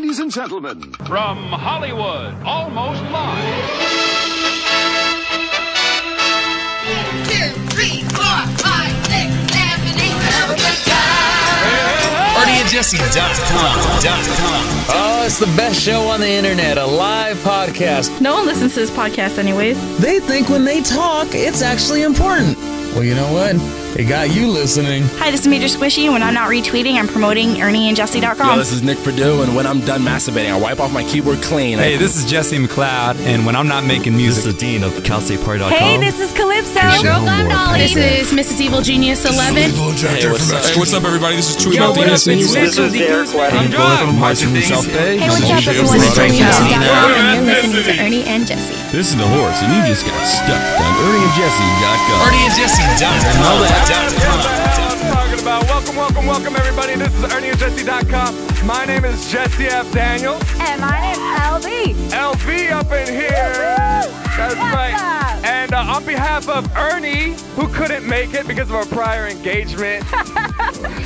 Ladies and gentlemen, from Hollywood, almost live. 2, 3, 4, 5, 6, 7, 8. Have a good time. ERNIEandJESSE.com. Oh, it's the best show on the internet, a live podcast. No one listens to this podcast anyways. They think when they talk, it's actually important. Well, you know what? It got you listening. Hi, this is Major Squishy, and when I'm not retweeting, I'm promoting ERNIEandJESSE.com. Yo, this is Nick Perdue, and when I'm done masturbating, I wipe off my keyboard clean. Hey, this is Jesse McLeod, and when I'm not making music... This is Dean of CalStateParty.com. Hey, this is Calypso. Girl, I'm Dolly. This is Mrs. Evil Genius 11. Hey, what's up, everybody? This is Chewy This is Welcome, Martin from South Bay. Hey, what's up? This is ERNIEandJESSE.com, and you're listening to Ernie and Jesse. This is the horse, and you just got stuck on ERNIEandJESSE.com. ERNIEandJESSE.com. Talking about. Welcome, everybody. This is ERNIEandJESSE.com. My name is Jesse F. Daniels. And my name's LB. LB up in here. That's right. And on behalf of Ernie, who couldn't make it because of our prior engagement,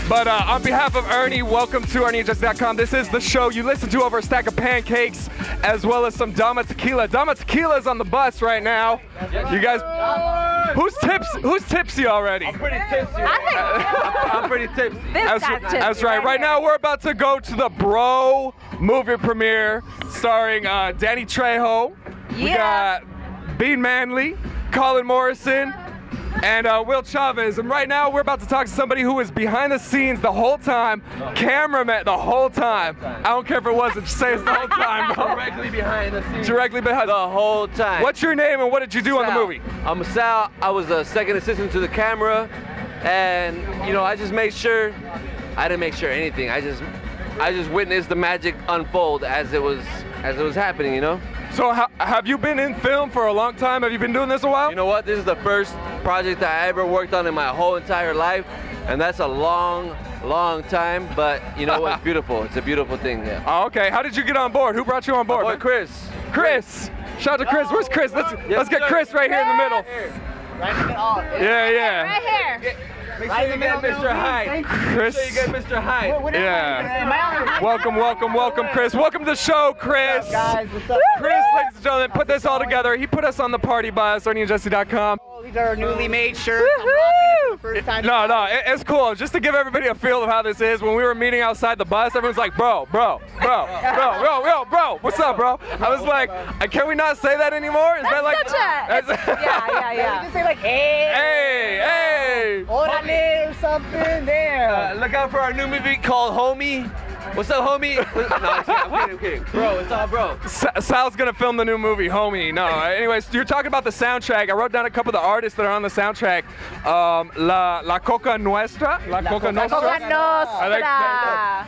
but on behalf of Ernie, welcome to ERNIEandJESSE.com. This is the show you listen to over a stack of pancakes, as well as some Dama Tequila. Dama Tequila is on the bus right now. You guys, who's tipsy already? I'm pretty tipsy. I'm pretty tipsy. That's right. Right now, we're about to go to the Bro movie premiere starring Danny Trejo. We got Bean Manley, Colin Morrison, and Will Chavez. And right now, we're about to talk to somebody who was behind the scenes the whole time, cameraman the whole time. I don't care if it wasn't, just say it's the whole time, bro. Directly behind the scenes. Directly behind the whole time. What's your name and what did you do on the movie? I'm Sal. I was a second assistant to the camera, and you know, I just made sure. I didn't make sure anything. I just witnessed the magic unfold as it was happening. You know. So have you been in film for a long time? Have you been doing this a while? You know what? This is the first project that I ever worked on in my whole entire life, and that's a long time. But you know what's beautiful? It's a beautiful thing. Yeah. Oh, okay. How did you get on board? Who brought you on board? My boy, Chris. Shout out to Chris. Where's Chris? Let's get Chris right here in the middle. Right in the middle. Yeah. Right here. Make sure you get Mr. Hyde. Chris. Make sure you get Mr. Hyde. Yeah. Welcome, Chris. Welcome to the show, Chris. What's up, guys? What's up? Chris, ladies and gentlemen, put this all together. He put us on the party bus, ERNIEandJESSE.com. These are our newly made shirts. I'm rocking it for the first time. No, it's cool. Just to give everybody a feel of how this is, when we were meeting outside the bus, everyone's like, bro, what's up, bro? I was like, can we not say that anymore? Is that like... Yeah. You just say like, hey. Orale or something there. Look out for our new movie called Homie. What's up, homie? No, I'm kidding. Bro, what's up, bro? Sal's gonna film the new movie, Homie. No, anyways, you're talking about the soundtrack. I wrote down a couple of the artists that are on the soundtrack. La Coca Nuestra. La Coca Nostra.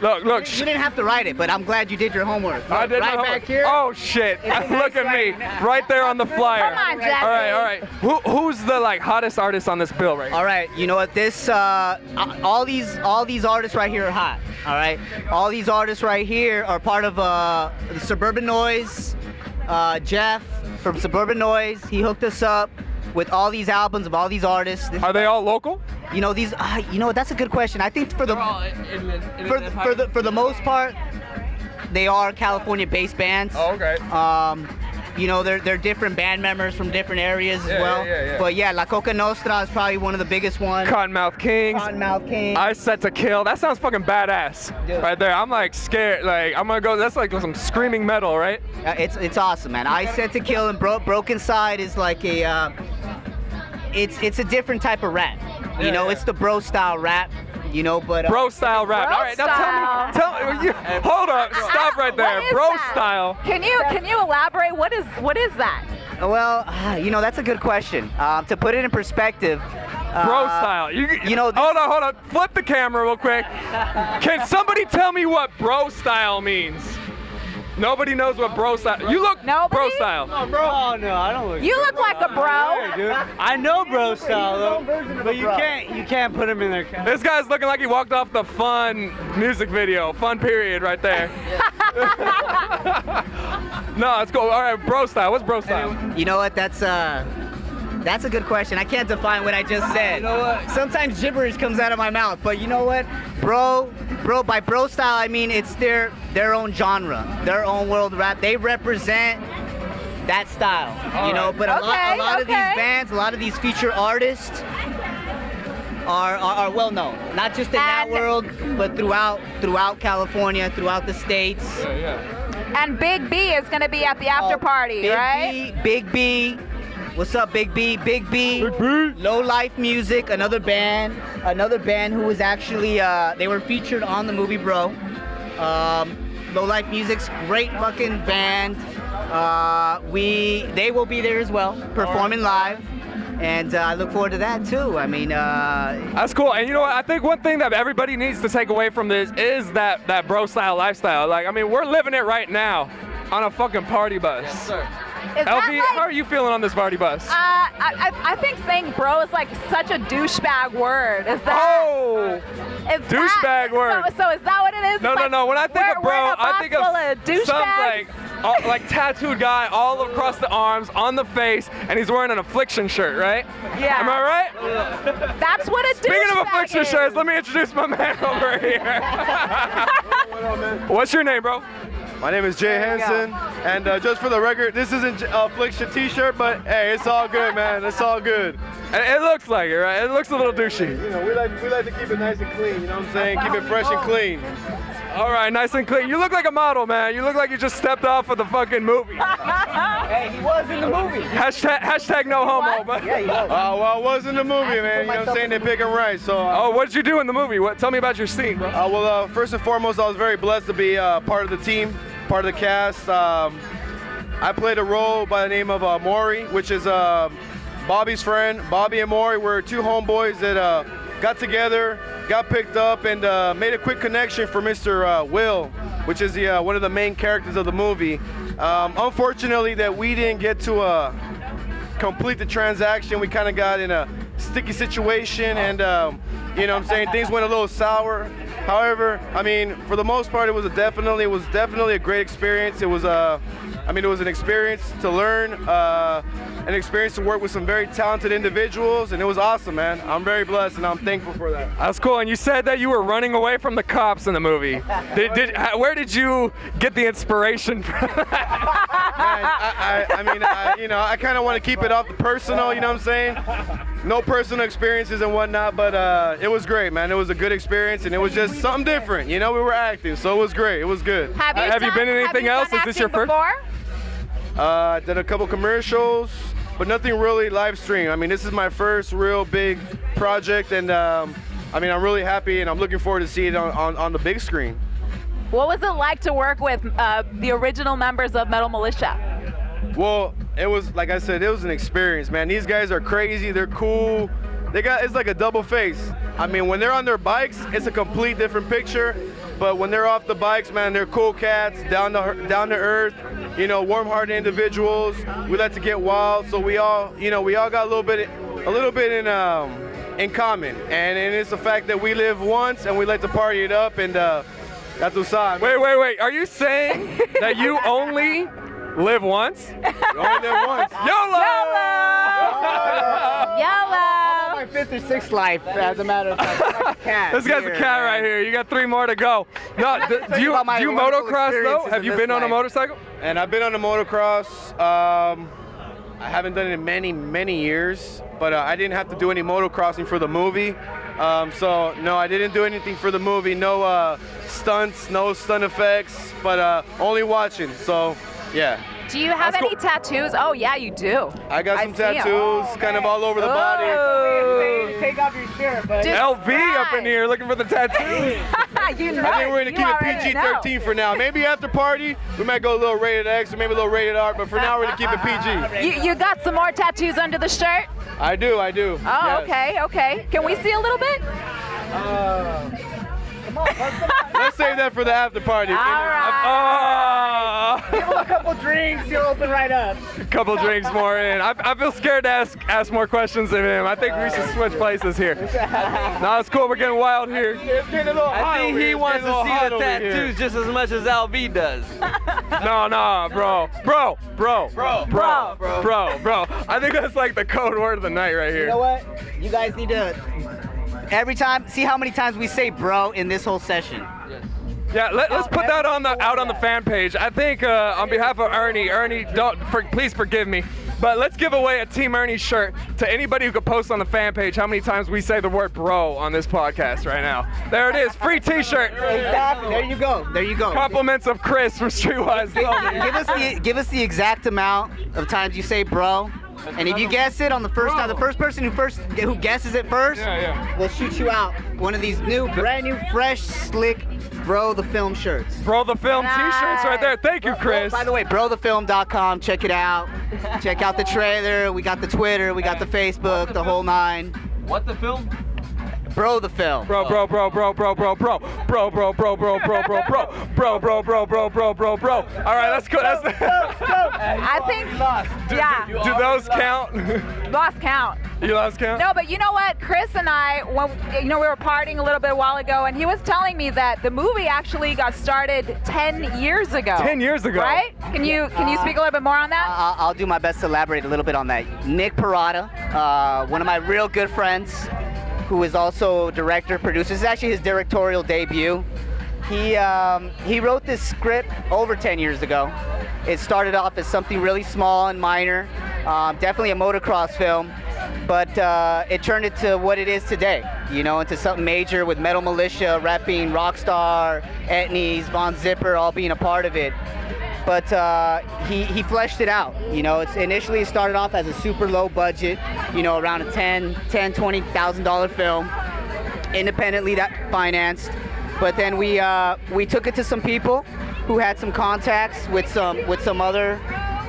Look. You didn't have to write it, but I'm glad you did your homework. I did right my back here. Oh shit! Look at me, right there on the flyer. Come on, Jesse. All right. Who's the hottest artist on this bill right here? All right, you know what? This all these artists right here are hot. All right, all these artists right here are part of the Suburban Noise. Jeff from Suburban Noise, he hooked us up with all these albums of all these artists. Are they all local? You know these. You know what? That's a good question. I think for the most part, they are California-based bands. Oh, okay. You know, they're different band members from different areas as well. Yeah. But yeah, La Coca Nostra is probably one of the biggest ones. Cottonmouth Kings. I Set to Kill. That sounds fucking badass. Dude. Right there. I'm like scared. Like I'm gonna go. That's like some screaming metal, right? It's awesome, man. I Set to Kill and Broken Side is like a. It's a different type of rap. You know, it's the bro style rap. You know, but bro style rap. All right, now tell me. Hold up, stop right there. Bro style. Can you elaborate? What is that? Well, you know, that's a good question. To put it in perspective. Bro style. You know. Hold on. Flip the camera real quick. Can somebody tell me what bro style means? Nobody knows what bro style. You look bro style. No, bro. Oh, no, I don't look. You look like a bro. Dude. I know bro style though, but you can't put him in there. This guy's looking like he walked off the Fun music video. Fun period right there. No, it's cool. All right, bro style. What's bro style? You know what? That's That's a good question. I can't define what I just said. You know what? Sometimes gibberish comes out of my mouth, but you know what? Bro, by bro style, I mean it's their own genre, their own world rap. They represent that style, you know. But a lot of these bands, a lot of these featured artists are well known, not just in that world, but throughout California, throughout the states. And Big B is going to be at the after party, right? Big B. What's up, Big B? Big B. Low Life Music, another band who was actually they were featured on the movie Bro. Low Life Music's great fucking band. They will be there as well, performing live. And I look forward to that too. I mean, that's cool. And you know what? I think one thing that everybody needs to take away from this is that bro style lifestyle. Like, I mean, we're living it right now on a fucking party bus. Yes, sir. LV, how are you feeling on this party bus? I think saying bro is like such a douchebag word. Is that? Oh, douchebag word. So is that what it is? No, no. When I think of bro, I think of some like tattooed guy all across the arms, on the face, and he's wearing an Affliction shirt, right? Yeah. Am I right? That's what a douchebag is. Speaking of Affliction shirts, let me introduce my man over here. What's your name, bro? My name is Jay Hansen, and just for the record, this isn't Affliction t-shirt, but hey, it's all good, man. It's all good. It looks like it, right? It looks a little douchey. You know, we like to keep it nice and clean, you know what I'm saying? Keep it fresh and clean. All right, nice and clean. You look like a model, man. You look like you just stepped off of the fucking movie. Hey, he was in the movie. Hashtag no homo, but. Yeah, he was. Well, I was in the movie, man. You know what I'm saying? They pick him right, so. Oh, what did you do in the movie? Tell me about your scene, bro. Well, first and foremost, I was very blessed to be part of the team, part of the cast. I played a role by the name of Maury, which is Bobby's friend. Bobby and Maury were two homeboys that got together, got picked up, and made a quick connection for Mr. Will, which is one of the main characters of the movie. Unfortunately, that we didn't get to complete the transaction. We kind of got in a sticky situation, and you know what I'm saying, things went a little sour. However, I mean, for the most part, it was definitely a great experience. It was it was an experience to learn, an experience to work with some very talented individuals, and it was awesome, man. I'm very blessed, and I'm thankful for that. That's cool. And you said that you were running away from the cops in the movie. Where did you get the inspiration from? I kind of want to keep it off the personal, you know what I'm saying? No personal experiences and whatnot, but it was great, man. It was a good experience, and it was just something different. You know, we were acting, so it was great. It was good. Have you been in anything else? Is this your first? Did a couple commercials, but nothing really live stream. I mean, this is my first real big project, and I'm really happy, and I'm looking forward to seeing it on the big screen. What was it like to work with the original members of Metal Militia? Well, it was, like I said, it was an experience, man. These guys are crazy, they're cool. It's like a double face. I mean, when they're on their bikes, it's a complete different picture. But when they're off the bikes, man, they're cool cats, down to earth, you know, warm-hearted individuals. We like to get wild, so we all got a little bit in common. And it's the fact that we live once and we like to party it up, and that's what's up. Wait. Are you saying that you only live once? You only live once. YOLO! My 5th or 6th life, as a matter of fact. This guy's a cat right here. You got 3 more to go. No, do you motocross though? Have you been on a motorcycle? And I've been on a motocross. I haven't done it in many years, but I didn't have to do any motocrossing for the movie. So no, I didn't do anything for the movie. No stunts, no stunt effects, but only watching. So yeah. Do you have any tattoos? Oh yeah, you do. I got some tattoos, kind of all over the body. Take off your shirt, but LV up in here looking for the tattoos. I think we're gonna keep it PG-13 for now. Maybe after party, we might go a little rated X or maybe a little rated R, but for now we're gonna keep it PG. You got some more tattoos under the shirt? I do. Oh, yes. Okay. Can we see a little bit? Come on, save that for the after party. All right. Give him a couple drinks, he'll open right up. Couple drinks more in. I feel scared to ask more questions of him. I think we should switch places here. No, it's cool. We're getting wild here. It's getting a little hot I think over he here. wants It's getting a to little see hot the over tattoos here. just as much as LV does. No, bro. I think that's like the code word of the night right here. You know what? You guys need to, every time, see how many times we say bro in this whole session. Yeah, let's put that on out on the fan page. I think on behalf of Ernie, please forgive me, but let's give away a Team Ernie shirt to anybody who could post on the fan page how many times we say the word bro on this podcast right now. There it is, free t-shirt. Exactly, there you go. Compliments of Chris from Streetwise. Give us the exact amount of times you say bro. And if you guess it on the first time, the first person who guesses it first, we'll shoot you out one of these brand new, fresh, slick Bro the Film shirts. Bro the Film t-shirts right there. Thank you, Chris. By the way, brothefilm.com. Check it out. Check out the trailer. We got the Twitter. We got the Facebook. The whole nine. What the film? Bro the Film. Bro. All right, let's go. I think, yeah. Do those count? Lost count. You lost count? No, but you know what? Chris and I, when we were partying a little bit a while ago, and he was telling me that the movie actually got started 10 years ago. 10 years ago? Right? Can you speak a little bit more on that? I'll do my best to elaborate a little bit on that. Nick Parada, one of my real good friends, who is also director, producer. This is actually his directorial debut. He wrote this script over 10 years ago. It started off as something really small and minor, definitely a motocross film, but it turned into what it is today, into something major with Metal Militia, repping Rockstar, Etnies, Von Zipper, all being a part of it. But he fleshed it out. It's initially started off as a super low budget, around a $20,000 film, independently financed. But then we took it to some people who had some contacts with some other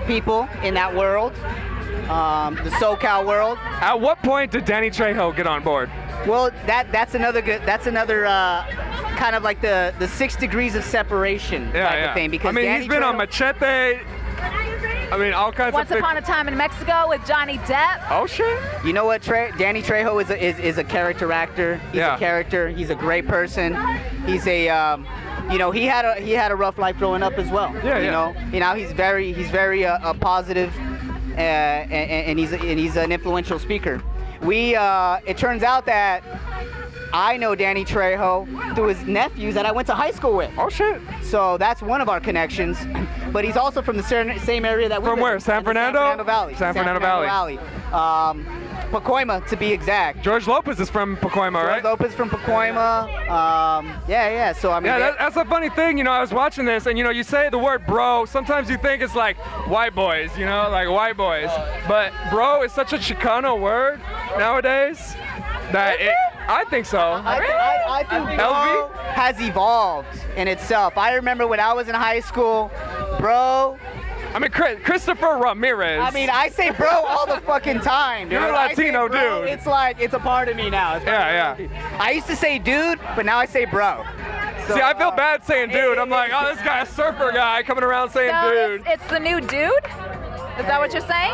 people in that world, the SoCal world. At what point did Danny Trejo get on board? Well, that's another kind of like the 6 degrees of separation type of thing. Because he's been on Machete. All kinds Once of Upon a Time in Mexico with Johnny Depp. Oh shit! You know what? Danny Trejo is a character actor. He's a character. He's a great person. He's a he had a rough life growing up as well. He's very positive, and he's an influential speaker. It turns out that I know Danny Trejo through his nephews that I went to high school with. Oh shit! So that's one of our connections. But he's also from the same area that we live in. From where? San Fernando? San Fernando Valley. San Fernando Valley. Pacoima, to be exact. George Lopez is from Pacoima, right? George Lopez from Pacoima. So that's a funny thing. I was watching this, and you say the word bro. Sometimes you think it's like white boys, like white boys. But bro is such a Chicano word nowadays that I think so. I think bro has evolved in itself. I remember when I was in high school, bro. Christopher Ramirez. I say bro all the fucking time, dude. You're a Latino dude. It's like, it's a part of me now. I used to say dude, but now I say bro. See, I feel bad saying dude. I'm like, oh, this guy's a surfer guy coming around saying dude. It's the new dude? Is that what you're saying?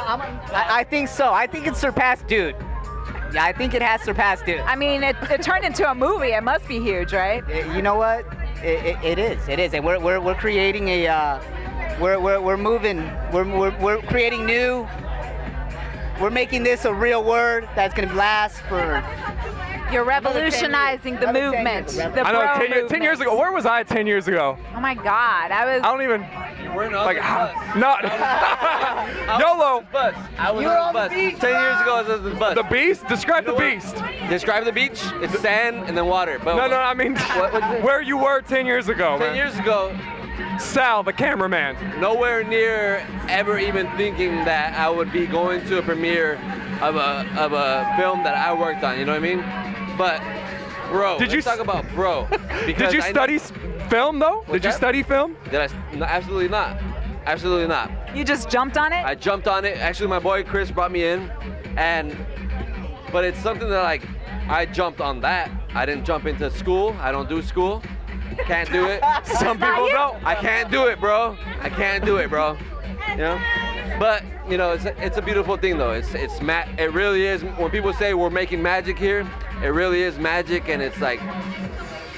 I think so. I think it's surpassed dude. Yeah, I think it has surpassed dude. It turned into a movie. It must be huge, right? You know what? It is, and we're creating a. We're moving. We're creating new. We're making this a real word that's gonna last for. You're revolutionizing the movement. I know. 10 years ago. Where was I 10 years ago? Oh my God, I don't even. You weren't on the bus. Not. YOLO. I was on the bus. 10 years ago, I was on the bus. The beast? Describe the beast. Describe the beach. It's sand and then water. But where you were 10 years ago. 10 years ago. Sal, the cameraman. Nowhere near ever even thinking that I would be going to a premiere of a film that I worked on. You know what I mean? But, bro, let's talk about bro. Did you study film though? Did you study film? No, absolutely not. Absolutely not. You just jumped on it? I jumped on it. Actually, my boy Chris brought me in, but it's something that I jumped on that. I didn't jump into school. I don't do school. Can't do it. Some people don't. I can't do it, bro. I can't do it, bro. You know? But, you know, it's a beautiful thing, though. It really is. When people say we're making magic here, it really is magic, and it's like,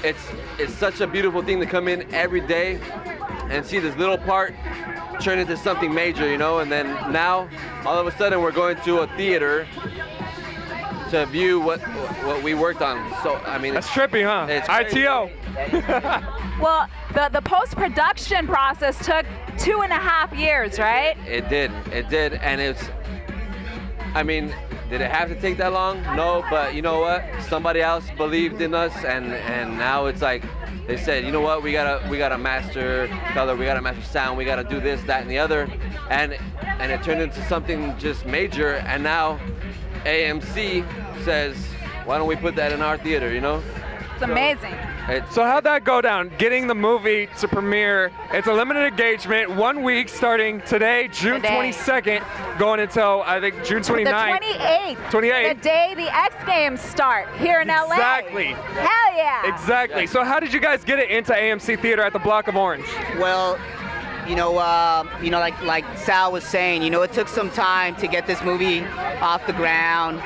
it's such a beautiful thing to come in every day and see this little part turn into something major, you know? And then now, all of a sudden, we're going to a theater to view what we worked on. So, I mean, that's trippy, huh? It's ITO. Well, the post-production process took 2.5 years, right? It did, and I mean, did it have to take that long? No, but you know what? Somebody else believed in us, and now it's like, they said, you know what? We gotta master color, we gotta master sound, we gotta do this, that, and the other, and it turned into something just major, and now AMC says, why don't we put that in our theater, you know? It's amazing. So how'd that go down? Getting the movie to premiere. It's a limited engagement, 1 week starting today, June 22nd, going until, I think, June 29th. The 28th. 28th. The day the X Games start here in LA. Exactly. Hell yeah. Exactly. So how did you guys get it into AMC Theater at the Block of Orange? Well, you know, like Sal was saying, you know, it took some time to get this movie off the ground.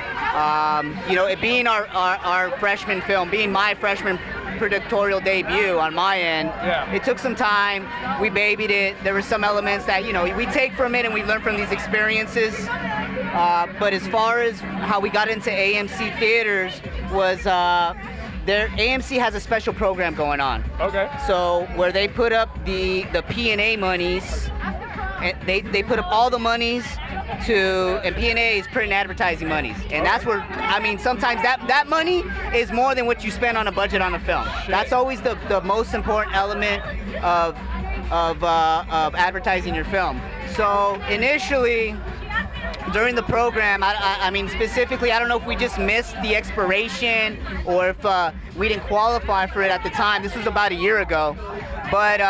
You know, it being our freshman film, being my freshman Directorial debut on my end, it took some time. We babied it. There were some elements that, you know, we take from it and we learn from these experiences. But as far as how we got into AMC theaters was, AMC has a special program going on. Okay. So where they put up the P&A monies, and they put up all the monies and P&A is print and advertising monies. And that's where, I mean, sometimes that money is more than what you spend on a budget on a film. That's always the most important element of advertising your film. So initially, during the program, I mean, specifically, I don't know if we just missed the expiration or if we didn't qualify for it at the time. This was about a year ago. But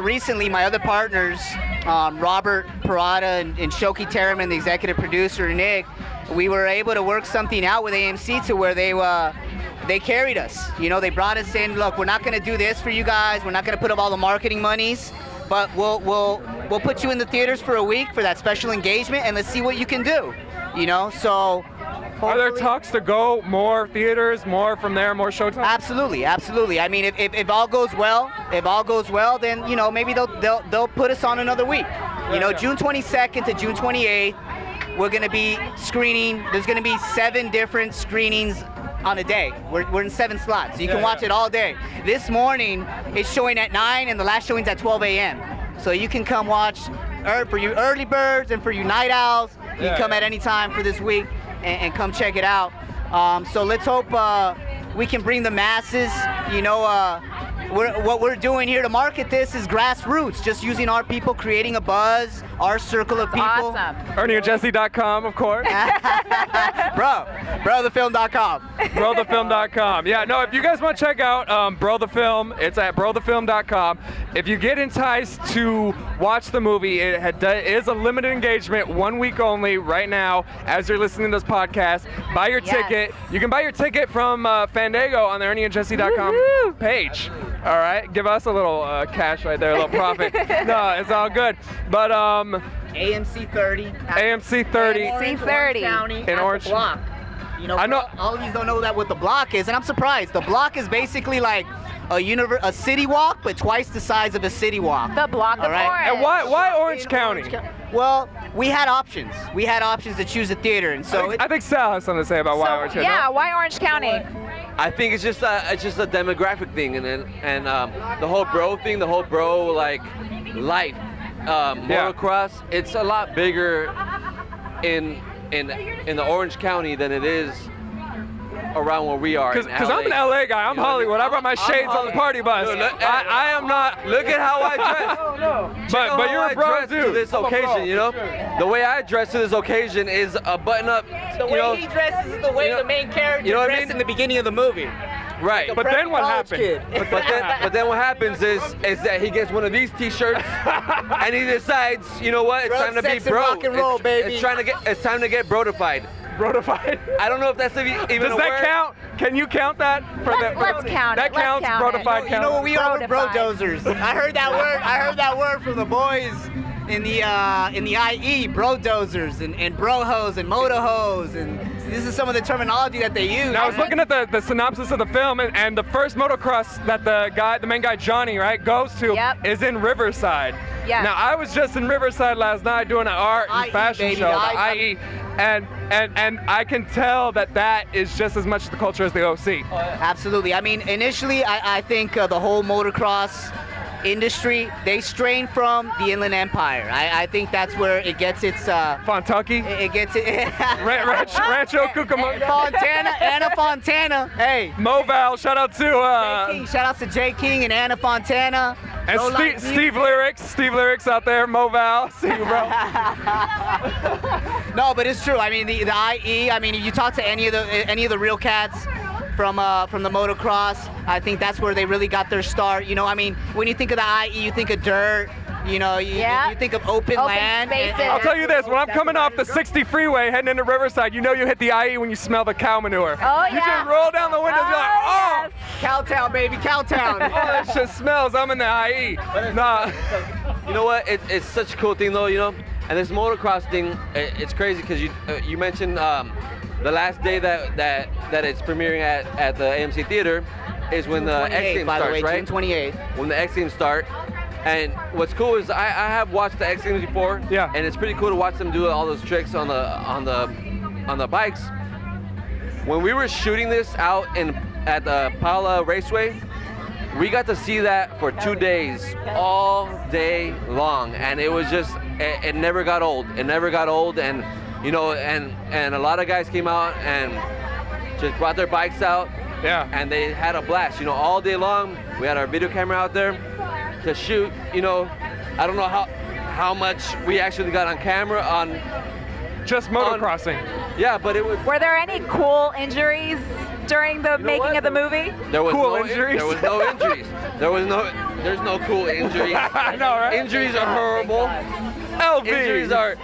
recently, my other partners, Robert Parada and Shoki Terriman, the executive producer, and Nick, we were able to work something out with AMC to where they carried us. You know, they brought us in, look, we're not going to do this for you guys. We're not going to put up all the marketing monies, but we'll put you in the theaters for a week for that special engagement, and let's see what you can do. You know, so are there talks to go more theaters, more from there, more showtime? Absolutely, absolutely. I mean, if all goes well, then, you know, maybe they'll put us on another week. You know, June 22nd to June 28th, we're gonna be screening. There's gonna be 7 different screenings on a day. We're in 7 slots, so you can watch it all day. This morning, it's showing at 9, and the last showing's at 12 a.m. So you can come watch for you early birds and for you night owls. You can come at any time for this week and come check it out. So let's hope we can bring the masses. You know, what we're doing here to market this is grassroots, just using our people, creating a buzz, our circle of people. Awesome. ERNIEandJESSE.com, of course. Brothefilm.com. Brothefilm.com. Yeah, no, if you guys want to check out Bro the Film, it's at brothefilm.com. If you get enticed to watch the movie, it is a limited engagement, 1 week only right now as you're listening to this podcast. Buy your ticket. You can buy your ticket from Fandango on the ERNIEandJESSE.com page. All right, give us a little cash right there, a little profit. No, it's all good. But AMC 30. AMC 30. AMC 30. In Orange. Block. You know, I know all of these don't know what the block is, and I'm surprised. The block is basically like a city walk, but twice the size of a city walk. The Block of Orange. And why Orange County? Well, we had options. We had options to choose a theater, and so I think Sal has something to say about why Orange County. Yeah, why Orange County? I think it's just a demographic thing, and the whole bro thing, the whole bro like life, motocross. It's a lot bigger in the Orange County than it is around where we are. Because I'm an LA guy. I'm Hollywood. I brought my shades on the party bus. Dude, I am not. Look at how I dress. But you're a bro too. To this occasion, you know. The way I dress to this occasion is a button-up. The way he dresses is the way the main character dressed in the beginning of the movie. Right. But then what happened? But then what happens is that he gets one of these T-shirts and he decides, you know what? It's time to be bro. Rock and roll, baby. It's time to get brotified. Brotified. I don't know if that's even Does a that word. count? Can you count that? Let's count that it. Let's counts. count it. Brotified You counts. know what we are? We're Brotified. brodozers. I heard that word. I heard that word from the boys in the IE, brodozers and brohos and motohos, and this is some of the terminology that they use. Now, I was looking at the synopsis of the film, and the first motocross that the main guy Johnny, right, goes to is in Riverside. Yes. Now, I was just in Riverside last night doing an art and IE, fashion baby, show, the IE, and I can tell that is just as much the culture as the OC. Absolutely. I mean, initially, I think the whole motocross industry, they strain from the Inland Empire. I think that's where it gets its Fontucky. It gets it. Rancho Cucamonga. Fontana, Anna Fontana. Hey. Moval. Shout out to Jay King. Shout out to Jay King and Anna Fontana. and Steve Lyrics. Steve Lyrics out there. Moval. See you, bro. No, but it's true. I mean, the IE. I mean, if you talk to any of the real cats from the motocross, I think that's where they really got their start. You know, I mean, when you think of the IE, you think of dirt. You know, you think of open land. I'll tell you this, when I'm coming off the 60 freeway heading into Riverside, you know you hit the IE when you smell the cow manure. Oh, You just roll down the windows, you're like, oh! Cowtown, baby, Cowtown. Oh, that shit smells, I'm in the IE. Nah. You know what? It's such a cool thing, though, you know? And this motocross thing, it's crazy because you mentioned the last day that it's premiering at the AMC Theater is when the X Games starts, right? June 28th. When the X Games start. And what's cool is I have watched the X Games before. Yeah. And it's pretty cool to watch them do all those tricks on the bikes. When we were shooting this out at the Paula Raceway, we got to see that for 2 days, all day long, and it was just it never got old. It never got old, and you know, and a lot of guys came out and just brought their bikes out. Yeah. And they had a blast. You know, all day long. We had our video camera out there to shoot. You know, I don't know how much we actually got on camera on just motocrossing. Yeah, but it was. Were there any cool injuries during the making of the movie? There was cool no injuries. There was no injuries. There's no cool injuries. I know, right? Injuries are horrible. LV. Injuries are.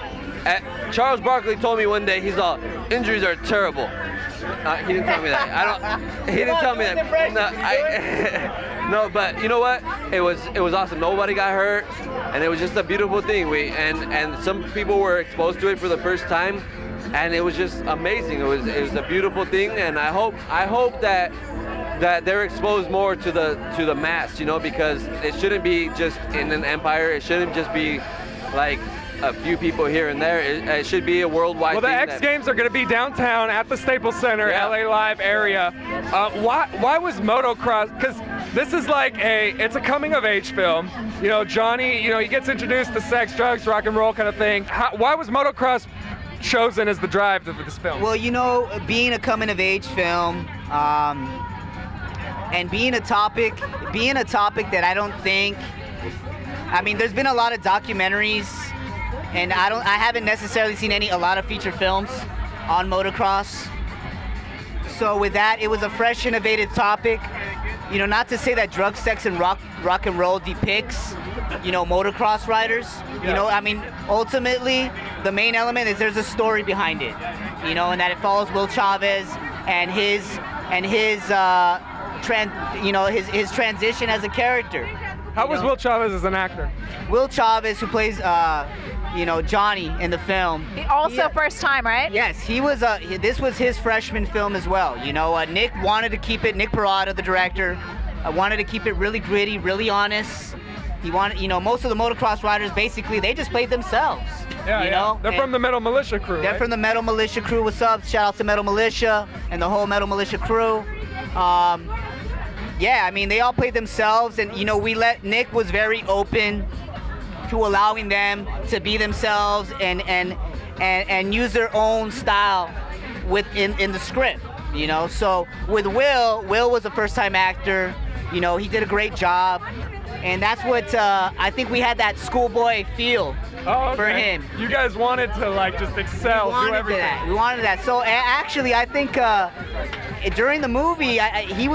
Charles Barkley told me one day, he's all, injuries are terrible. He didn't tell me that. He didn't tell me that. No, but you know what? It was awesome. Nobody got hurt, and it was just a beautiful thing. And some people were exposed to it for the first time, and it was just amazing. It was a beautiful thing, and I hope that they're exposed more to the mass, you know, because it shouldn't be just in an empire. It shouldn't just be like a few people here and there. It should be a worldwide thing. Well, the X Games are going to be downtown at the Staples Center, LA Live area. Why was motocross? Because this is like it's a coming of age film. You know, Johnny, you know, he gets introduced to sex, drugs, rock and roll kind of thing. Why was motocross chosen as the drive for this film? Well, you know, being a coming of age film, and being a topic that I don't think, I mean, there's been a lot of documentaries, and I haven't necessarily seen a lot of feature films on motocross. So with that, it was a fresh, innovative topic. You know, not to say that drug, sex, and rock and roll depicts, you know, motocross riders. Yeah. You know, I mean, ultimately, the main element is there's a story behind it. You know, and that it follows Will Chavez and his transition as a character. How was Will Chavez as an actor? Will Chavez, who plays, you know, Johnny in the film. Also first time, right? Yes, he was. This was his freshman film as well. You know, Nick wanted to keep it. Nick Parada, the director, wanted to keep it really gritty, really honest. He wanted, you know, most of the motocross riders basically they just played themselves. Yeah, you know, they're from the Metal Militia crew. They're from the Metal Militia crew. What's up? Shout out to Metal Militia and the whole Metal Militia crew. Yeah, I mean, they all played themselves, and you know, Nick was very open to allowing them to be themselves and use their own style in the script, you know. So with Will was a first-time actor. You know, he did a great job, and that's what I think we had that schoolboy feel for him. You guys wanted to like just excel, do everything. We wanted that. So actually, I think during the movie, he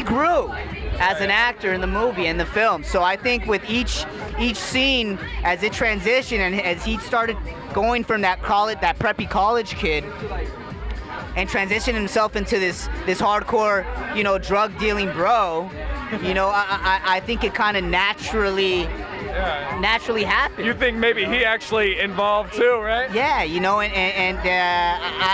grew as an actor in the movie and the film. So I think with each scene, as it transitioned and as he started going from that preppy college kid and transitioned himself into this hardcore, drug dealing bro, I think it kind of naturally happened. You think maybe he actually involved too, right? Yeah,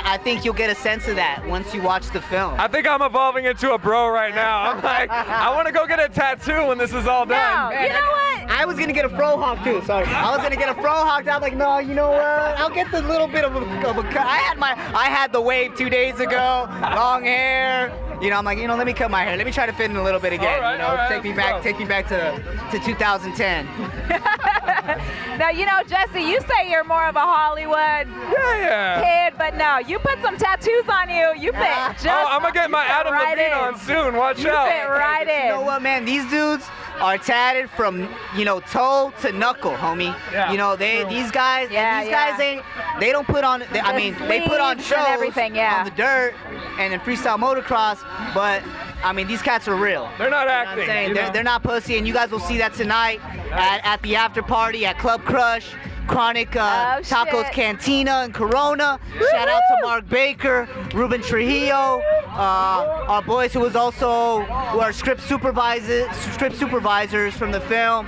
I think you'll get a sense of that once you watch the film. I think I'm evolving into a bro right now. I'm like, I want to go get a tattoo when this is all done. No, you know what? I was gonna get a frohawk too. Sorry, I was gonna get a frohawk. I'm like, no, you know what? I'll get the little bit of a cut. I had the wave 2 days ago, long hair. I'm like, let me cut my hair. Let me try to fit in a little bit again. All right, take me back to 2010. Now, Jesse, you say you're more of a Hollywood kid, but no, you put some tattoos on you. You fit just I'm going to get my Adam Levine on soon. Watch out. You fit right in. You know what, man? These dudes are tatted from, toe to knuckle, homie. Yeah. These guys they don't put on, they put on shows and everything, on the dirt and in freestyle motocross, but these cats are real. They're not acting. They're not pussy, and you guys will see that tonight at the after party at Club Crush, Chronic Tacos Cantina and Corona. Shout out to Mark Baker, Ruben Trujillo, our boys who are script supervisors from the film.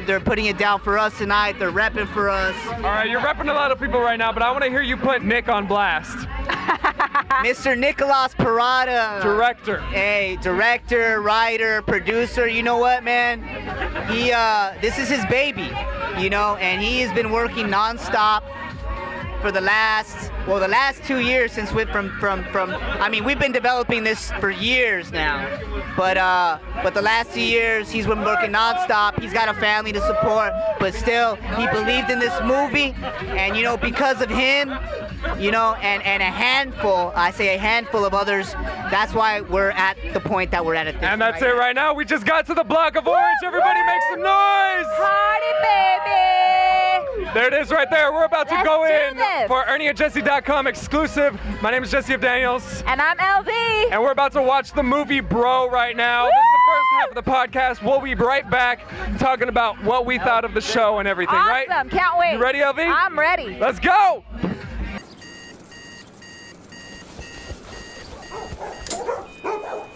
They're putting it down for us tonight. They're repping for us. All right, you're repping a lot of people right now, but I want to hear you put Nick on blast. Mr. Nicolas Parada. Director. Hey, director, writer, producer. You know what, man? This is his baby, and he has been working nonstop for the last 2 years since we've been developing this for years now, but the last 2 years he's been working nonstop. He's got a family to support, but still he believed in this movie, and because of him, and a handful of others, that's why we're at the point that we're at this. And that's it right now. We just got to the block of orange. Everybody make some noise! Party, baby! There it is right there. We're about to go in for ERNIEandJESSE.com exclusive. My name is Jesse F. Daniels. And I'm LV. And we're about to watch the movie Bro right now. Woo! This is the first half of the podcast. We'll be right back talking about what we thought of the show and everything, right? Awesome. Can't wait. You ready, LV? I'm ready. Let's go!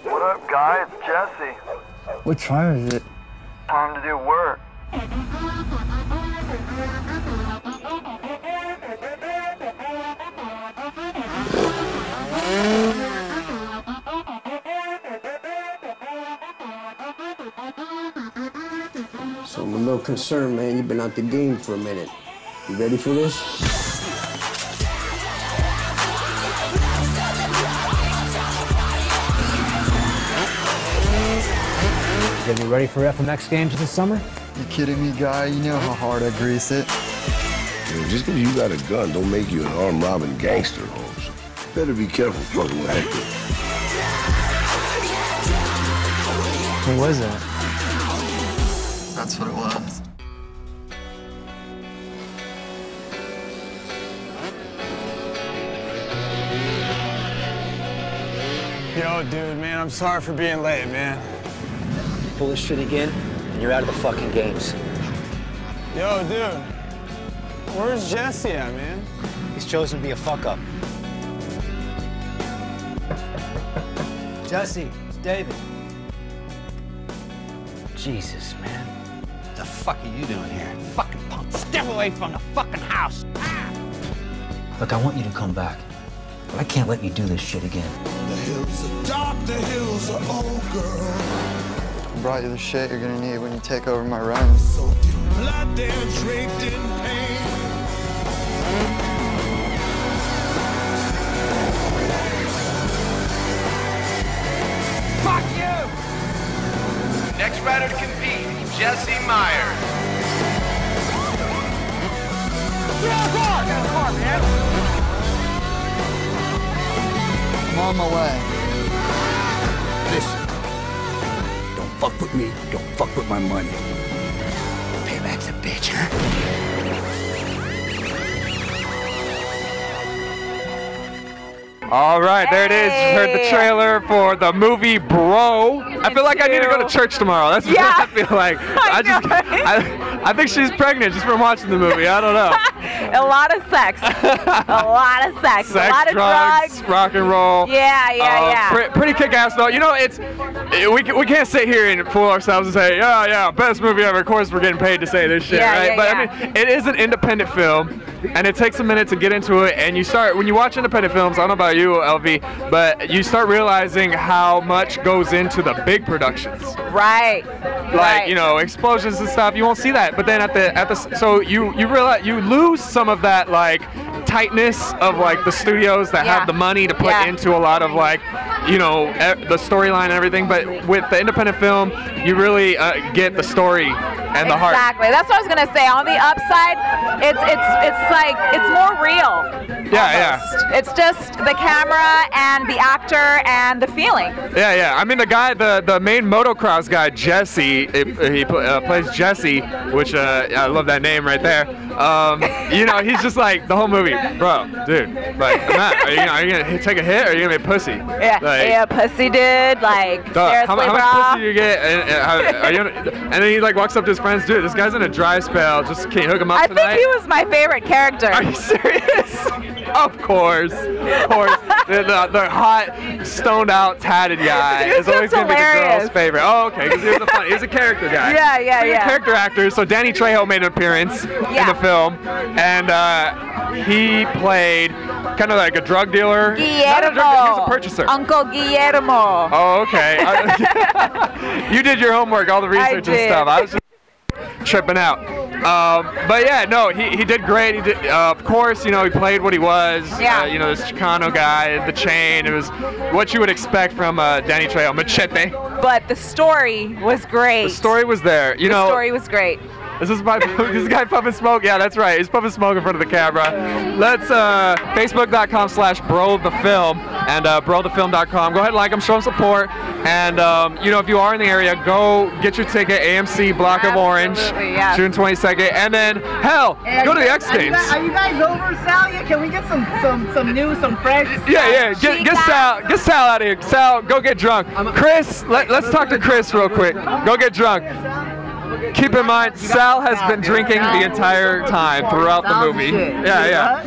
What up, guys? It's Jesse. What time is it? Time to do work. So I'm a little concerned, man. You've been out the game for a minute. You ready for this? Getting you ready for FMX games this summer? You kidding me, guy? You know how hard I grease it. Yeah, just because you got a gun don't make you an armed robbing gangster, Holmes. Better be careful fucking with Hector. What was that? That's what it was. Yo, dude, man, I'm sorry for being late, man. Pull this shit again, and you're out of the fucking games. Yo, dude, where's Jesse at, man? He's chosen to be a fuck-up. Jesse, it's David. Jesus, man. What the fuck are you doing here? Fucking punk. Step away from the fucking house. Look, I want you to come back, but I can't let you do this shit again. The hills are dark, the hills are old, girl. I brought you the shit you're gonna need when you take over my run. So deep blood there draped in pain. Fuck you! Next rider to compete, Jesse Myers. Get out of the car! Get out of the car, man! I'm on my way. Listen, don't fuck with me, don't fuck with my money. Payback's a bitch, huh? All right, there it is. You heard the trailer for the movie Bro. I feel like I need to go to church tomorrow. That's what I feel like. I think she's pregnant just from watching the movie. I don't know. A lot of sex. A lot of sex. A lot of drugs. Rock and roll. Yeah. Pretty kick-ass though. You know, we can't sit here and fool ourselves and say, yeah, best movie ever. Of course, we're getting paid to say this shit, right? But I mean, it is an independent film, and it takes a minute to get into it. And when you watch independent films, I don't know about you, LV, but you start realizing how much goes into the big productions. Right. Like, you know, explosions and stuff. You won't see that. But then so you realize you lose some of that like tightness of like the studios that have the money to put into a lot of like, you know, the storyline and everything. But with the independent film, you really get the story and the heart. Exactly. That's what I was gonna say. On the upside, it's like it's more real. Yeah. It's just the camera and the actor and the feeling. Yeah. I mean, the guy, the main motocross guy, Jesse, he plays Jesse, which I love that name right there. You know, he's just like the whole movie, bro, dude. Like, Matt, are you gonna take a hit or are you gonna be a pussy? Yeah, pussy, dude. Like, seriously, how much pussy do you get? And then he like walks up to his friends, dude. This guy's in a dry spell. Just can you hook him up tonight? I think he was my favorite character. Are you serious? Of course. The hot, stoned out, tatted guy is always going to be the girl's favorite. Oh, okay, because he was a character guy. Yeah. He's a character actor. So Danny Trejo made an appearance in the film, and he played kind of like a drug dealer. Guillermo. He was a purchaser. Uncle Guillermo. Oh, okay. You did your homework, all the research and stuff. I was just tripping out. But yeah, no, he did great. He did, of course, you know, he played what he was. Yeah. You know, this Chicano guy, the chain. It was what you would expect from Danny Trejo, Machete. But the story was great. The story was there. You know, the story was great. Is this guy puffing smoke? Yeah, that's right. He's puffing smoke in front of the camera. Let's Facebook.com/BroTheFilm and BroTheFilm.com. Go ahead and like them, show them support. And you know, if you are in the area, go get your ticket. AMC Block of Orange, June 22nd. And then hell, go to the X Games. Are you guys over, Sal? Yeah, can we get some new, some fresh? Yeah. Get Sal out of here. Sal, go get drunk. Chris, let's talk to Chris real quick. Go get drunk. Keep in mind, Sal has been drinking the entire time throughout the movie. Yeah.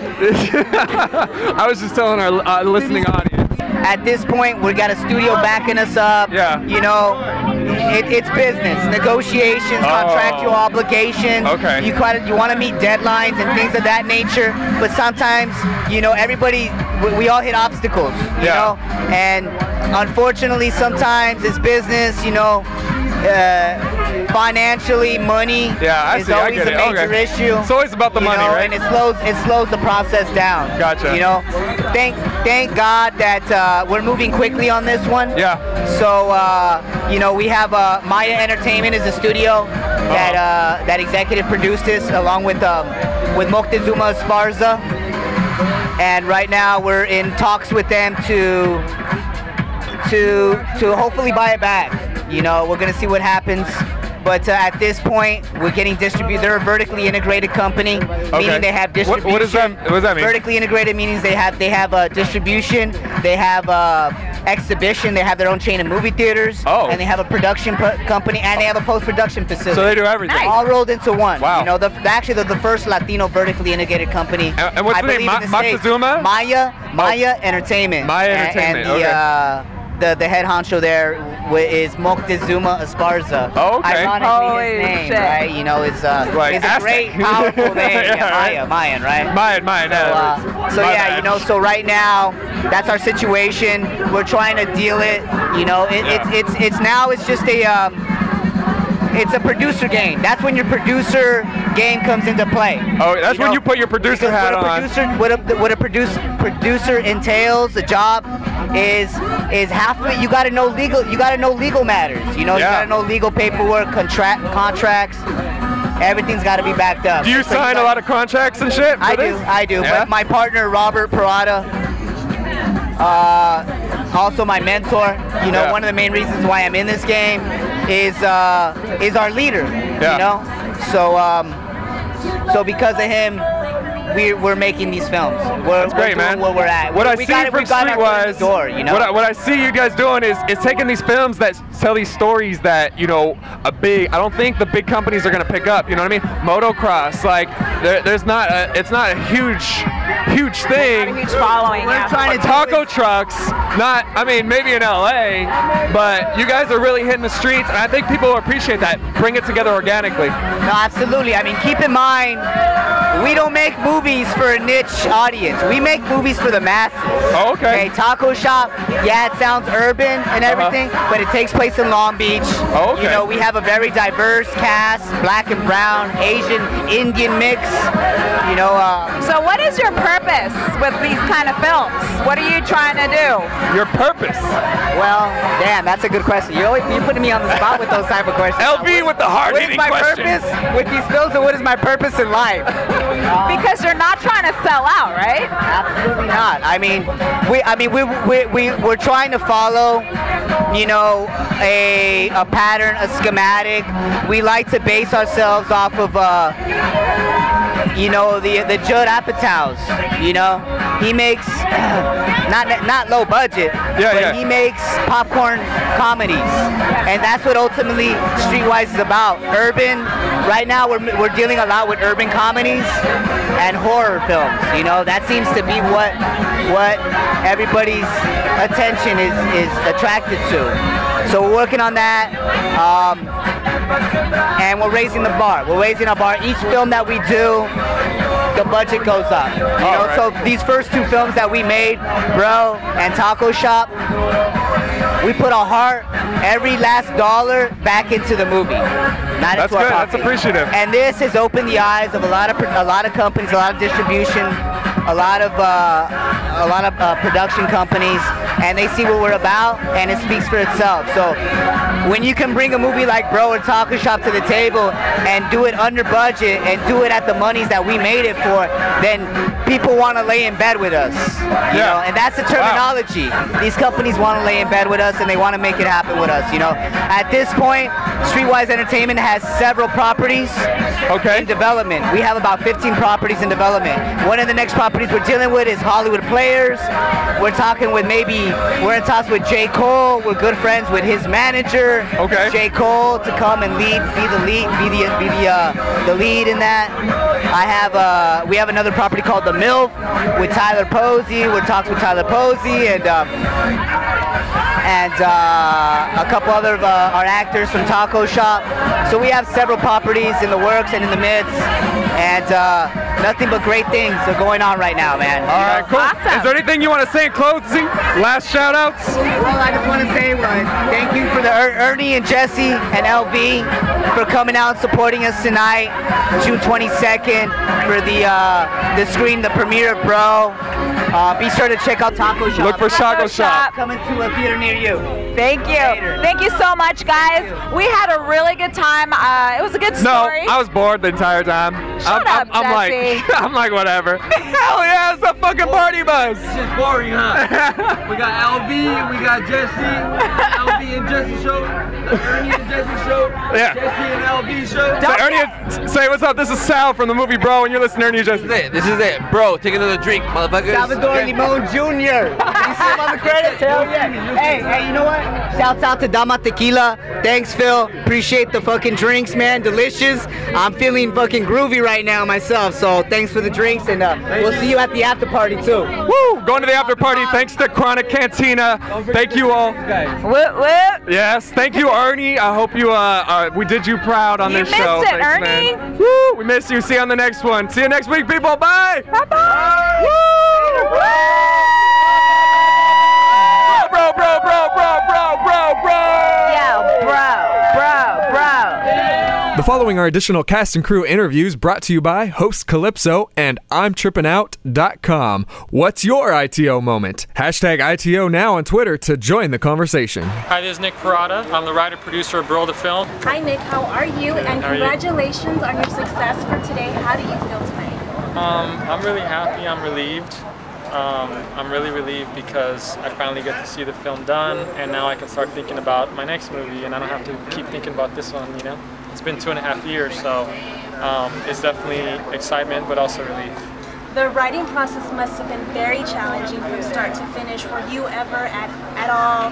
I was just telling our listening audience. At this point, we got a studio backing us up. Yeah. You know, it's business, negotiations, contractual obligations. Okay. You want to meet deadlines and things of that nature. But sometimes, you know, we all hit obstacles. You know, and unfortunately, sometimes it's business. You know. Financially, money is always a major issue. It's always about the money, right? And it slows the process down. Gotcha. You know, thank God that we're moving quickly on this one. Yeah. So you know, we have Maya Entertainment is a studio that executive produced this along with Moctezuma Esparza, and right now we're in talks with them to hopefully buy it back. You know, we're gonna see what happens. But at this point, we're getting distributed. They're a vertically integrated company, meaning they have distribution. What does that mean? Vertically integrated means they have distribution, they have exhibition, they have their own chain of movie theaters, and they have a production company, and they have a post-production facility. So they do everything. Nice. All rolled into one. Wow. You know, actually they're the first Latino vertically integrated company. And what's the name? Moctezuma? Maya Entertainment. Maya Entertainment. The head honcho there is Moctezuma Esparza. Oh, okay. Ironically, his name, right? You know, it's a great, powerful name. Mayan, right? Mayan. So yeah, you know, so right now, that's our situation. We're trying to deal it. You know, it's just it's a producer game. That's when your producer game comes into play. Oh, that's when you put your producer hat on. What a producer entails, the job is half of it. You got to know legal. You got to know legal matters. You know, you got to know legal paperwork, contracts. Everything's got to be backed up. Do you sign a lot of contracts and shit? I do. Yeah? But my partner Robert Parada, also my mentor. You know, one of the main reasons why I'm in this game is our leader. You know, so because of him, we're making these films. That's great, man. Where we're at. What I see from Streetwise, you know? what I see you guys doing is taking these films that tell these stories that, you know, I don't think the big companies are gonna pick up. You know what I mean? Motocross, like it's not a huge thing. Not a huge following. We're trying to taco trucks, not, I mean, maybe in LA, but you guys are really hitting the streets, and I think people will appreciate that. Bring it together organically. No, absolutely. I mean, keep in mind, we don't make movies for a niche audience. We make movies for the masses. Oh, okay. Taco shop, yeah, it sounds urban and everything, but it takes place in Long Beach. Oh, okay. You know, we have a very diverse cast, black and brown, Asian, Indian mix. You know. So what is your purpose with these kind of films? What are you trying to do? Your purpose? Well, damn, that's a good question. You're putting me on the spot with those type of questions. LV with the hard-hitting question. What is my purpose with these films, and what is my purpose in life? Because you're not trying to sell out, right? Absolutely not. I mean, we're trying to follow, you know, a pattern, a schematic. We like to base ourselves off of, you know, the Judd Apatow's. You know, he makes not low budget, but he makes popcorn comedies, and that's what ultimately Streetwise is about. Urban. Right now, we're dealing a lot with urban comedies and horror films. You know, that seems to be what everybody's attention is attracted to. So we're working on that, and we're raising the bar. We're raising our bar. Each film that we do, the budget goes up. You know, so these first two films that we made, Bro and Taco Shop, we put our heart, every last dollar, back into the movie. That's good. That's appreciative. And this has opened the eyes of a lot of companies, a lot of distribution, a lot of production companies, and they see what we're about, and it speaks for itself. So when you can bring a movie like Bro or Taco Shop to the table and do it under budget and do it at the monies that we made it for, then people want to lay in bed with us. You know, and that's the terminology. Wow. These companies want to lay in bed with us, and they want to make it happen with us. You know, at this point, Streetwise Entertainment has several properties in development. We have about 15 properties in development. One of the next properties we're dealing with is Hollywood Players. We're talking with we're in talks with J. Cole. We're good friends with his manager, J. Cole, to come and be the lead in that. We have another property called The MILF with Tyler Posey. We're talks with Tyler Posey and a couple other of our actors from Taco Shop. So we have several properties in the works and in the midst, and nothing but great things are going on right now, man. All right, cool. Awesome. Is there anything you want to say in closing? Last shout-outs? Well, I just want to say thank you for the Ernie and Jesse and LV for coming out and supporting us tonight, June 22nd, for the screen, the premiere of Bro. Be sure to check out Taco Shop. Look for Taco Shop. Coming to a theater near you. Thank you. Thank you so much, guys. We had a really good time. It was a good story. No, I was bored the entire time. Shut up, Jesse. I'm like, whatever. Hell yeah, it's a fucking party bus. It's just boring, huh? We got LV, we got Jesse, LV and Jesse show, the Ernie and Jesse show, Jesse and LV show. So Ernie, say what's up. This is Sal from the movie Bro, and you're listening to Ernie and Jesse. This is it. Bro, take another drink, motherfuckers. Salvador Limon Jr. You see him on the credits? Hell yeah. Hey, you know what? Shouts out to Dama Tequila. Thanks, Phil. Appreciate the fucking drinks, man. Delicious. I'm feeling fucking groovy right now myself, so thanks for the drinks, and we'll see you at the after party too. Woo! Going to the after party. Thanks to Chronic Cantina. Thank you all. Whoop, whoop. Yes. Thank you, Ernie. I hope you we did you proud on this show. You missed it, Thanks, Ernie. Man. Woo! We missed you. See you on the next one. See you next week, people. Bye. Bye. Bye. Woo! Bro. Yeah, bro. The following are additional cast and crew interviews brought to you by Host Calypso and I'mTrippin'Out.com. What's your ITO moment? Hashtag ITO now on Twitter to join the conversation. Hi, this is Nick Parada. I'm the writer-producer of Bro the Film. Hi, Nick. How are you? And congratulations on your success for today. How do you feel tonight? I'm really happy. I'm relieved. I'm really relieved because I finally get to see the film done, and now I can start thinking about my next movie, and I don't have to keep thinking about this one, you know? It's been 2.5 years, so it's definitely excitement, but also relief. The writing process must have been very challenging from start to finish. Were you ever at all,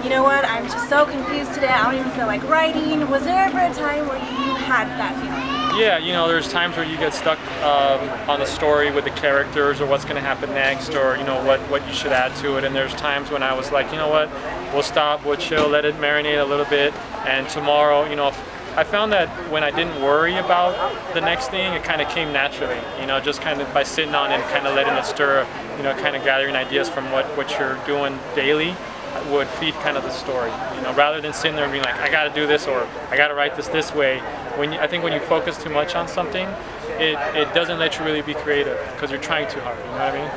you know what, I'm just so confused today, I don't even feel like writing? Was there ever a time where you had that feeling? Yeah, you know, there's times where you get stuck on the story with the characters or what's going to happen next, or, you know, what you should add to it. And there's times when I was like, you know what, we'll stop, we'll chill, let it marinate a little bit, and tomorrow, you know, I found that when I didn't worry about the next thing, it kind of came naturally, you know, just kind of by sitting on it and kind of letting it stir, you know, kind of gathering ideas from what you're doing daily would feed kind of the story, you know, rather than sitting there and being like, I got to do this, or I got to write this way. I think when you focus too much on something, it doesn't let you really be creative because you're trying too hard, you know what I mean?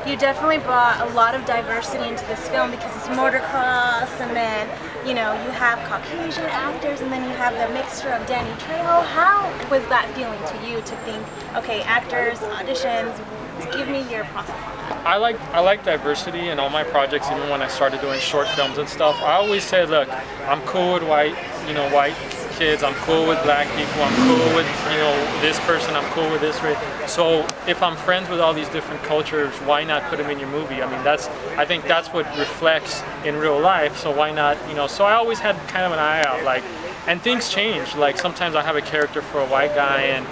You definitely brought a lot of diversity into this film because it's motocross, and then, you know, you have Caucasian actors, and then you have the mixture of Danny Trejo. How was that feeling to you to think, okay, actors, auditions, give me your process on that? I like diversity in all my projects, even when I started doing short films and stuff. I always said, look, I'm cool with white kids, I'm cool with black people, I'm cool with, you know, this person, I'm cool with this race. So if I'm friends with all these different cultures, why not put them in your movie? I mean, I think that's what reflects in real life, so why not, you know, so I always had kind of an eye out, like, and things change. Like, sometimes I have a character for a white guy, and,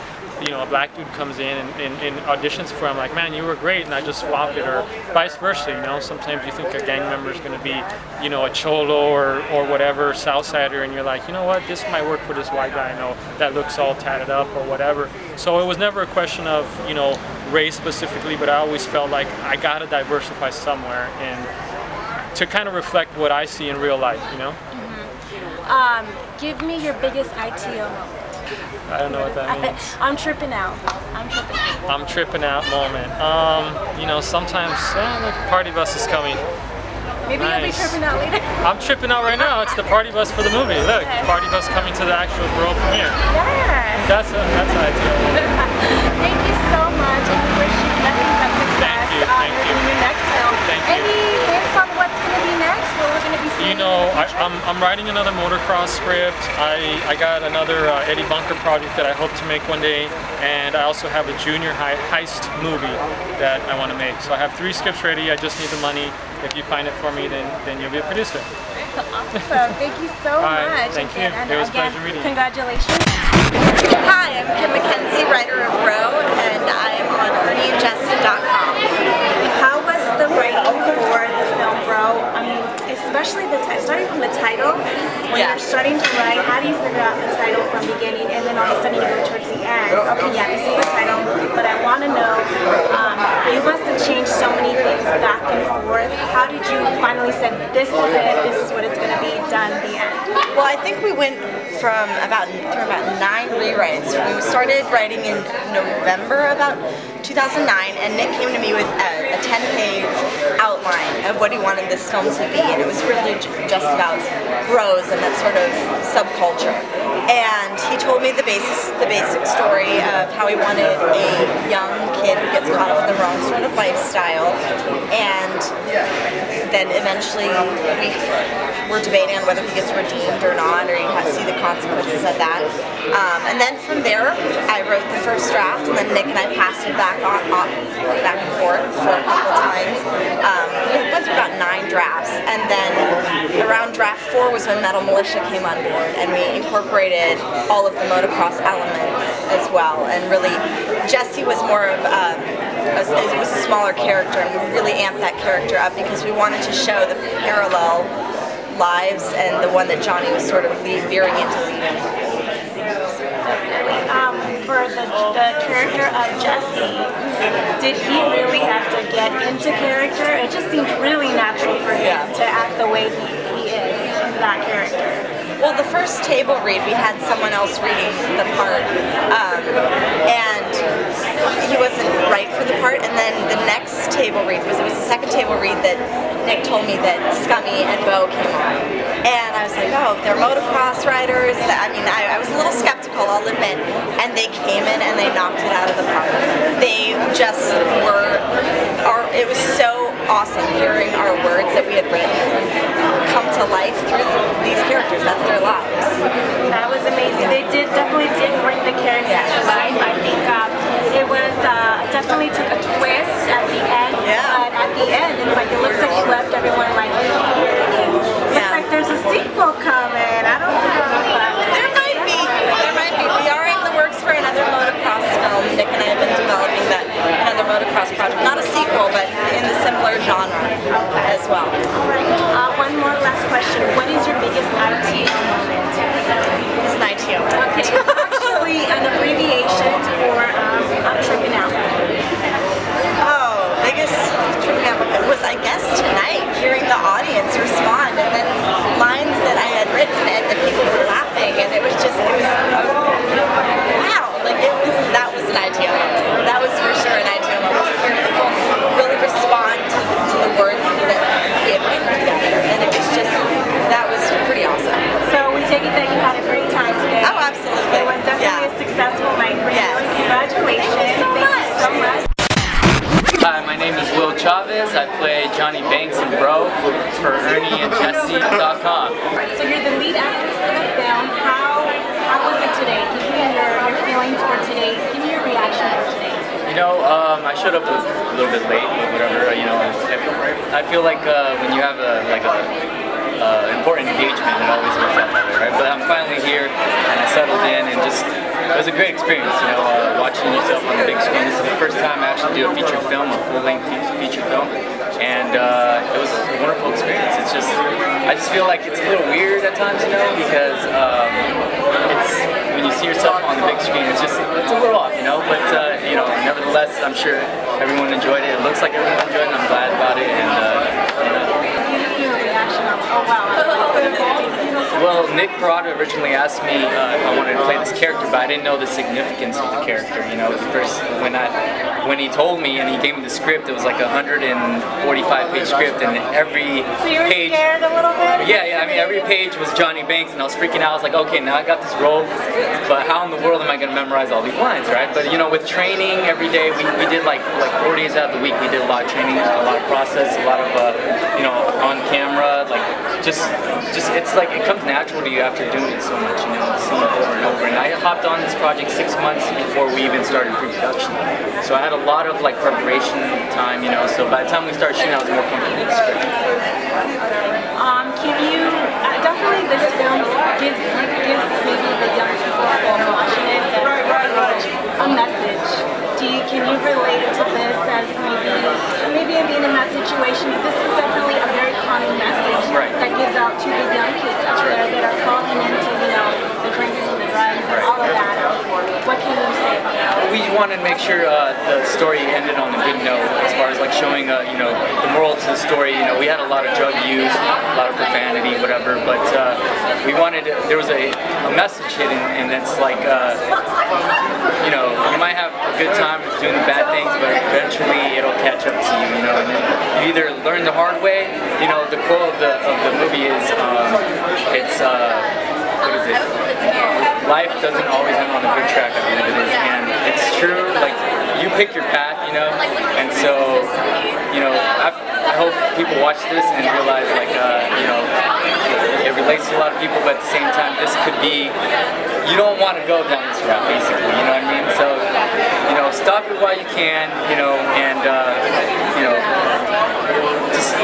you know, a black dude comes in and auditions for him, like, man, you were great, and I just swap it, or vice versa, you know. Sometimes you think a gang member is going to be, you know, a cholo or whatever, Southsider, and you're like, you know what, this might work for this white guy I know that looks all tatted up or whatever. So it was never a question of, you know, race specifically, but I always felt like I got to diversify somewhere and to kind of reflect what I see in real life, you know. Give me your biggest ITO moment. I don't know what that means. I'm tripping out. I'm tripping out moment. You know, sometimes the party bus is coming. Maybe nice. You'll be tripping out later. I'm tripping out right now. It's the party bus for the movie. Look, the party bus coming to the actual world premiere. Yes. That's an idea. Thank you so much, and we wish you nothing but success on your next film. Thank you. Any hints on what's going to be next? What we're going to be seeing? You know, I'm writing another motocross script. I got another Eddie Bunker project that I hope to make one day, and I also have a junior heist movie that I want to make. So I have 3 scripts ready. I just need the money. If you find it for me, then you'll be a producer. Awesome. Thank you so much. Thank you. And it was again, a pleasure meeting you. Congratulations. Hi, I'm Kim McKenzie, writer of Row, and I am on ERNIEandJESSE.com. How was the writing for the film Row? I mean, especially starting from the title, when you're starting to write, how do you figure out the title from beginning, and then all of a sudden you go towards the end? Okay, yeah, this is the title, but I want to know, you must have changed so many things back and forth. How did you finally say, this is it, this is what it's going to be, done, the end? Well, I think we went through about 9 rewrites. We started writing in November about 2009, and Nick came to me with a 10-page outline of what he wanted this film to be, and it was really just about bros and that sort of subculture. And he told me the basic story of how he wanted a young kid who gets caught up in the wrong sort of lifestyle, and then eventually we were debating on whether he gets redeemed or not, or he has to see the consequences of that. And then from there, I wrote the first draft, and then Nick and I passed it back and forth for a couple of times. We went through about 9 drafts, and then around draft 4 was when Metal Militia came on board, and we incorporated all of the motocross elements as well. And really, Jesse was more of it was a smaller character, and we really amped that character up because we wanted to show the parallel lives and the one that Johnny was sort of veering into leading. For the character of Jesse, did he really have to get into character? It just seemed really natural for him to act the way he is in that character. Well, the first table read, we had someone else reading the part, and he wasn't right for the part. And then the next table read it was the second table read that Nick told me that Scummy and Bo came on, and I was like, oh, they're motocross riders. I mean, I was a little skeptical, I'll admit, and they came in and they knocked it out of the park. They just were. It was so awesome hearing our words that we had written come to life through these characters. That's their lives. That was amazing. They definitely did bring the characters to life. I think it was definitely took a twist for ERNIEandJESSE.com. So you're the lead actor for the film. How was it today? Give me your feelings for today. Give me your reaction for today. You know, I showed up a little bit late, but whatever. You know, I feel like when you have a important engagement, it always works out that way, right? But I'm finally here, and I settled in, and just it was a great experience. You know, watching yourself on the big screen. This is the first time I actually do a feature film, a full-length feature film, and it was a wonderful experience. It's just, I just feel like it's a little weird at times, you know, because it's when you see yourself on the big screen, it's a little off, you know. But you know, nevertheless, I'm sure everyone enjoyed it. It looks like everyone enjoyed it. I'm glad about it, and well, Nick Parada originally asked me if I wanted to play this character, but I didn't know the significance of the character. You know, when he told me and he gave me the script, it was like a 145-page script, and every so you were page. Scared a little bit? Yeah. I mean, every page was Johnny Banks, and I was freaking out. I was like, okay, now I got this role, but how in the world am I going to memorize all these lines, right? But you know, with training every day, we did like 4 days out of the week. We did a lot of training, a lot of process, a lot of you know, on camera, like just it's like it comes natural to you after doing it so much, you know, seeing it over and over. And I hopped on this project 6 months before we even started pre-production, so I had a lot of like preparation time, you know. So by the time we started shooting, I was more comfortable with the script. Can you definitely this film gives maybe the young people who are watching it a message. Can you relate to this as maybe being in that situation? This is definitely a very common message that gives out to the young kids out there that are falling into, you know, the drinking and the drugs and all of that. What can you say about that? We wanted to make sure the story ended on a good note, as far as like showing, you know, the moral to the story. You know, we had a lot of drug use, a lot of profanity, whatever, but we wanted there was a message hidden, and it's like, you know, you might have a good time doing the bad things, but eventually it'll catch up to you, you know, and you either learn the hard way. You know, the quote of the movie is, it's, what is it? Life doesn't always end on a good track, I believe it is, and it's true, like, you pick your path, you know, and so, you know, I hope people watch this and realize, like, you know, it relates to a lot of people, but at the same time, this could be, you don't want to go down this route, basically, you know what I mean? So, you know, stop it while you can, you know, and, you know, just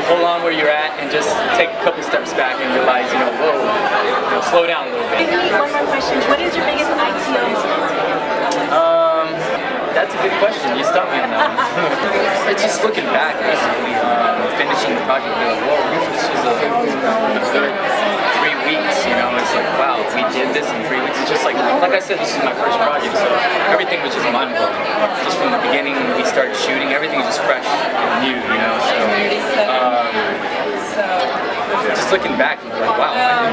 hold on where you're at and just take a couple steps back and realize, you know, whoa, you know, slow down a little bit. One more question. What is your biggest ITO moment? That's a good question. You stumped me on that one. It's just looking back, basically, finishing the project. Whoa, this was a good 3 weeks, you know. It's like, wow, we did this in 3 weeks. It's just like I said, this is my first project, so everything was just mind-blowing. Just from the beginning when we started shooting, everything was just fresh and new, you know. So, just looking back, like, wow, I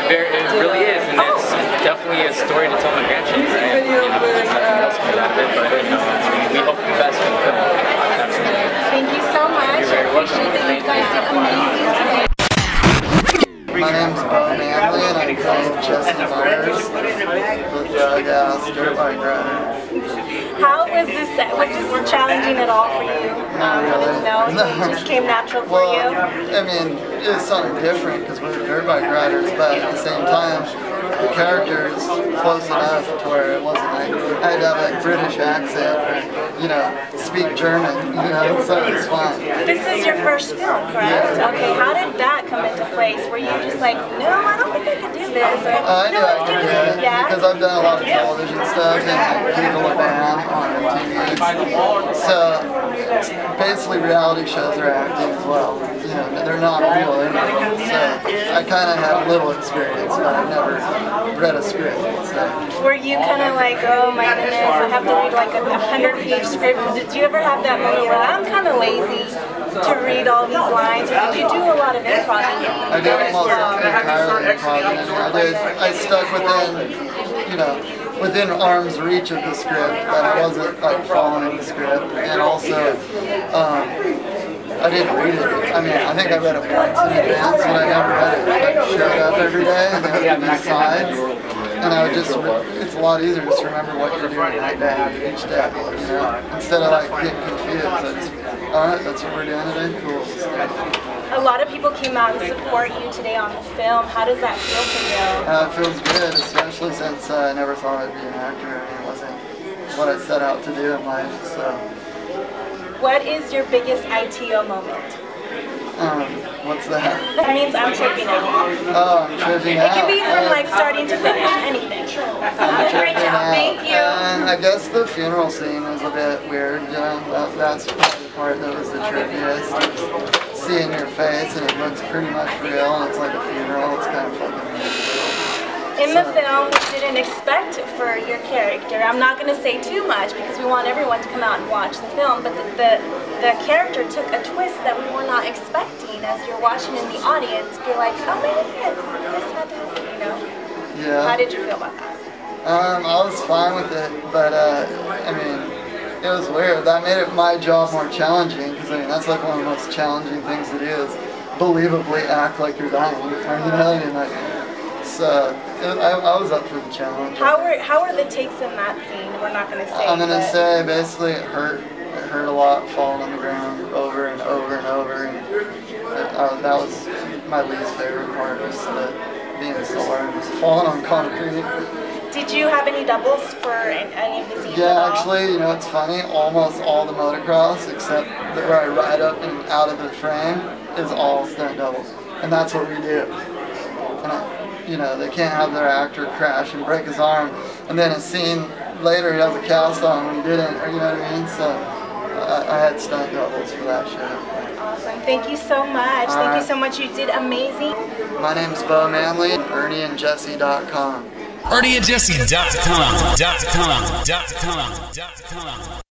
did it really is, and it's definitely a story to tell my grandchildren, and you know, nothing else comes out of it, but you know, we hope for the best for the film. Absolutely. Thank you so much. You're very welcome. You guys did amazing today. My name's Bo Manley, and I'm playing Jesse Myers, the drug-ass dirt bike rider. How was this set? Was this challenging at all for you? No, it just came natural for you? I mean, it's something different because we're dirt bike riders, but at the same time, the character is close enough to where it wasn't like I had to have a British accent or, you know, speak German, you know, so it's fine. This is your first film, correct? Yeah. Okay, how did that come into place? Were you just like, no, I don't think I could do this? Or, I knew I could do it, because I've done a lot of television stuff and People of Band on TV. So, basically reality shows are acting as well. You know, they're not real anymore. So, I kind of had a little experience, but I've never read a script. So. Were you kind of like, oh my goodness, I have to read like a 100-page script? Did you ever have that moment where I'm kind of lazy to read all these lines? Or did you do a lot of improv? I did almost entirely improv. I stuck within, you know, within arm's reach of the script, but I wasn't like following the script, and also I didn't read it. I mean, I think I read it once in advance, but I never read it. I showed up every day and they would give me sides. and I would just, it's a lot easier just to remember what you're doing night day each day, you know, instead of like getting confused. I just, all right, that's what we're doing today, cool. A lot of people came out and support you today on the film. How does that feel for you? It feels good, especially since I never thought I'd be an actor. I mean, it wasn't what I set out to do in life, so. What is your biggest ITO moment? What's that? That means I'm tripping out. Oh, I'm tripping out. It can be from like starting to finish, anything. Great job, thank you. And I guess the funeral scene was a bit weird, you know, that's probably the part that was the trippiest. Seeing your face and it looks pretty much real and it's like a funeral, it's kind of fucking weird. In the film, we didn't expect for your character. I'm not going to say too much because we want everyone to come out and watch the film, but the character took a twist that we were not expecting. As you're watching in the audience, you're like, oh man, this had to happen, you know? Yeah. How did you feel about that? I was fine with it, but I mean, it was weird. That made it my job more challenging because I mean, that's like one of the most challenging things to do is believably act like you're dying, or, you know, and like, so I was up for the challenge. How were the takes in that scene? We're not going to say. I'm going to say basically it hurt a lot falling on the ground over and over and over, and that was my least favorite part, was being sore and falling on concrete. Did you have any doubles for any of the scenes? Yeah, actually, you know, it's funny, almost all the motocross, except where I ride up and out of the frame, is all stunt doubles. And that's what we do. And you know, they can't have their actor crash and break his arm, and then a scene later he has a cast on when he didn't, or you know what I mean? So I had stunt doubles for that show. Awesome. Thank you so much. Thank you so much. You did amazing. My name's Bo Manley, ERNIEandJESSE.com. ERNIEandJESSE.com.